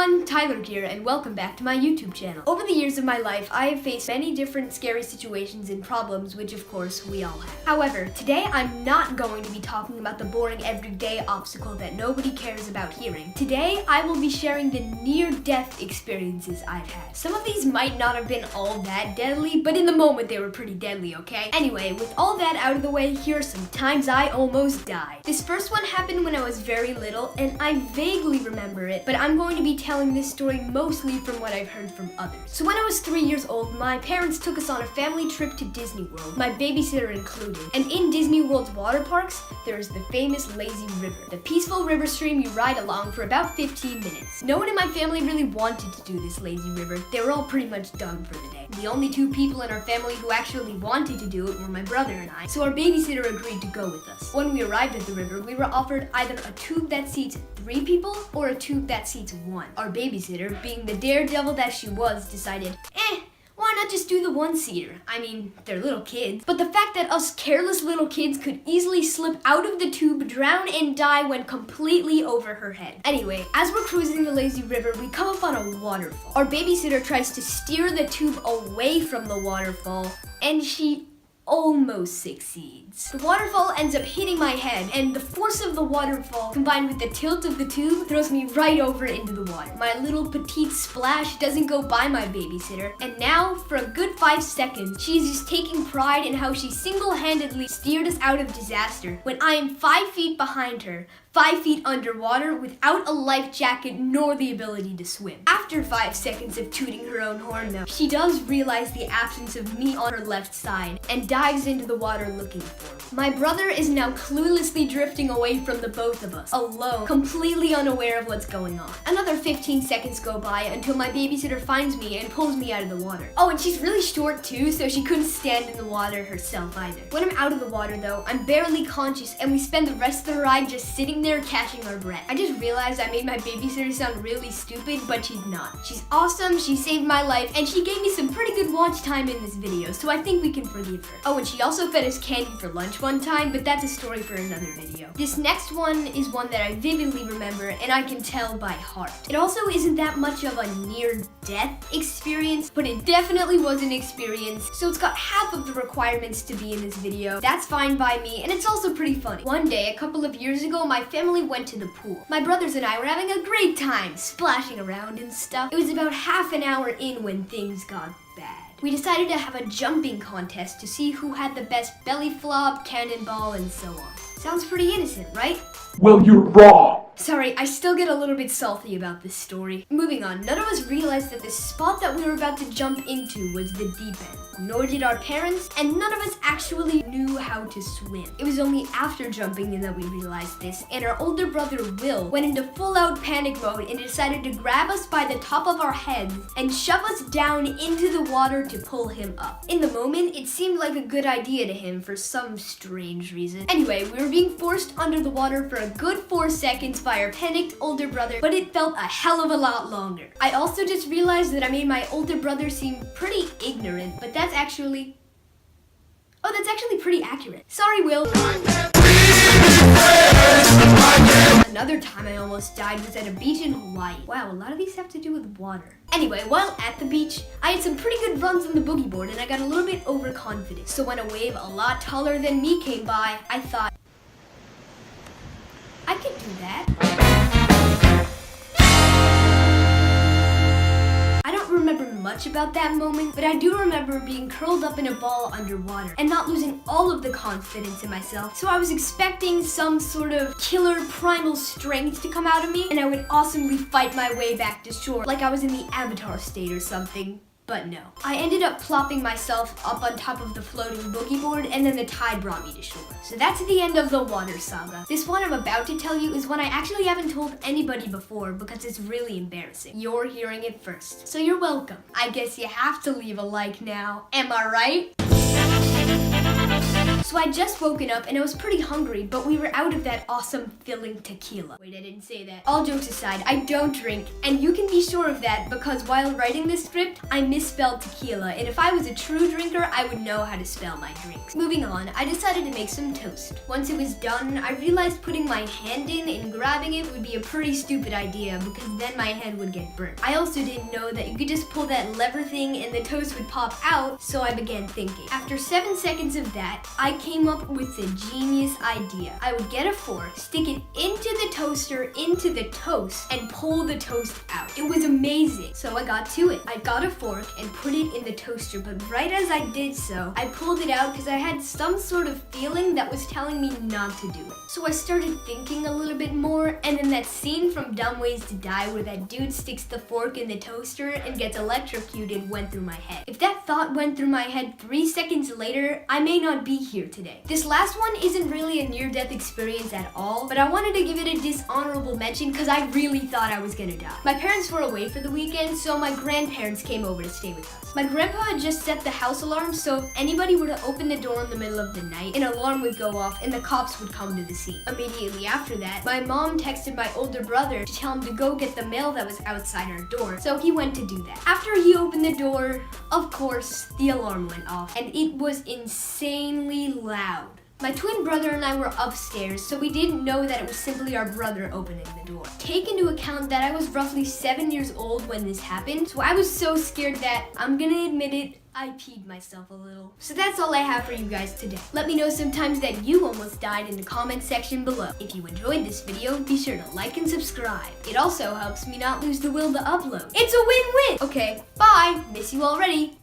everyone, Tyler here, and welcome back to my YouTube channel. Over the years of my life, I have faced many different scary situations and problems, which of course we all have. However, today I'm not going to be talking about the boring everyday obstacle that nobody cares about hearing. Today, I will be sharing the near-death experiences I've had. Some of these might not have been all that deadly, but in the moment they were pretty deadly, okay? Anyway, with all that out of the way, here are some times I almost died. This first one happened when I was very little, and I vaguely remember it, but I'm going to be telling this story mostly from what I've heard from others. So when I was 3 years old, my parents took us on a family trip to Disney World, my babysitter included. And in Disney World's water parks, there is the famous lazy river, the peaceful river stream you ride along for about 15 minutes. No one in my family really wanted to do this lazy river. They were all pretty much done for the day. The only two people in our family who actually wanted to do it were my brother and I, so our babysitter agreed to go with us. When we arrived at the river, we were offered either a tube that seats 3 people or a tube that seats 1. Our babysitter, being the daredevil that she was, decided, why not just do the one-seater? I mean, they're little kids. But the fact that us careless little kids could easily slip out of the tube, drown, and die went completely over her head. Anyway, as we're cruising the lazy river, we come up on a waterfall. Our babysitter tries to steer the tube away from the waterfall, and she almost succeeds. The waterfall ends up hitting my head, and the force of the waterfall combined with the tilt of the tube throws me right over into the water. My little petite splash doesn't go by my babysitter, and now for a good 5 seconds she is just taking pride in how she single-handedly steered us out of disaster when I am 5 feet behind her, 5 feet underwater without a life jacket nor the ability to swim. After 5 seconds of tooting her own horn though, she does realize the absence of me on her left side and dives into the water looking for me. My brother is now cluelessly drifting away from the both of us, alone, completely unaware of what's going on. Another 15 seconds go by until my babysitter finds me and pulls me out of the water. Oh, and she's really short too, so she couldn't stand in the water herself either. When I'm out of the water though, I'm barely conscious and we spend the rest of the ride just sitting there catching our breath. I just realized I made my babysitter sound really stupid, but she's not. She's awesome, she saved my life, and she gave me some pretty good watch time in this video, so I think we can forgive her. Oh, and she also fed us candy for lunch one time, but that's a story for another video. This next one is one that I vividly remember, and I can tell by heart. It also isn't that much of a near-death experience, but it definitely was an experience, so it's got half of the requirements to be in this video. That's fine by me, and it's also pretty funny. One day, a couple of years ago, my family went to the pool. My brothers and I were having a great time, splashing around and stuff. It was about half an hour in when things got bad. We decided to have a jumping contest to see who had the best belly flop, cannonball, and so on. Sounds pretty innocent, right? Well, you're wrong. Sorry, I still get a little bit salty about this story. Moving on, none of us realized that the spot that we were about to jump into was the deep end. Nor did our parents, and none of us actually knew how to swim. It was only after jumping in that we realized this, and our older brother Will went into full-out panic mode and decided to grab us by the top of our heads and shove us down into the water to pull him up. In the moment, it seemed like a good idea to him for some strange reason. Anyway, we were being forced under the water for a good 4 seconds by our panicked older brother, but it felt a hell of a lot longer. I also just realized that I made my older brother seem pretty ignorant, but that's actually pretty accurate. Sorry, Will. Another time I almost died was at a beach in Hawaii. Wow, a lot of these have to do with water. Anyway, while at the beach, I had some pretty good runs on the boogie board and I got a little bit overconfident. So when a wave a lot taller than me came by, I thought, I could do that. I don't remember much about that moment, but I do remember being curled up in a ball underwater and not losing all of the confidence in myself. So I was expecting some sort of killer primal strength to come out of me and I would awesomely fight my way back to shore like I was in the Avatar state or something. But no. I ended up plopping myself up on top of the floating boogie board and then the tide brought me to shore. So that's the end of the water saga. This one I'm about to tell you is one I actually haven't told anybody before because it's really embarrassing. You're hearing it first. So you're welcome. I guess you have to leave a like now. Am I right? So So I just woken up and I was pretty hungry, but we were out of that awesome filling tequila. Wait, I didn't say that. All jokes aside, I don't drink, and you can be sure of that because while writing this script, I misspelled tequila, and if I was a true drinker, I would know how to spell my drinks. Moving on, I decided to make some toast. Once it was done, I realized putting my hand in and grabbing it would be a pretty stupid idea because then my hand would get burnt. I also didn't know that you could just pull that lever thing and the toast would pop out, so I began thinking. After 7 seconds of that, I came up with a genius idea. I would get a fork, stick it into the toaster, into the toast, and pull the toast out. It was amazing. So I got to it. I got a fork and put it in the toaster, but right as I did so, I pulled it out because I had some sort of feeling that was telling me not to do it. So I started thinking a little bit more, and then that scene from Dumb Ways to Die where that dude sticks the fork in the toaster and gets electrocuted went through my head. If that thought went through my head 3 seconds later, I may not be here today. This last one isn't really a near-death experience at all, but I wanted to give it a dishonorable mention because I really thought I was gonna die. My parents were away for the weekend, so my grandparents came over to stay with us. My grandpa had just set the house alarm, so if anybody were to open the door in the middle of the night, an alarm would go off and the cops would come to the scene. Immediately after that, my mom texted my older brother to tell him to go get the mail that was outside our door, so he went to do that. After he opened the door, of course, the alarm went off, and it was insanely loud. My twin brother and I were upstairs, so we didn't know that it was simply our brother opening the door. Take into account that I was roughly 7 years old when this happened, so I was so scared that, I'm gonna admit it, I peed myself a little. So that's all I have for you guys today. Let me know some times that you almost died in the comment section below. If you enjoyed this video, be sure to like and subscribe. It also helps me not lose the will to upload. It's a win-win! Okay, bye! Miss you already.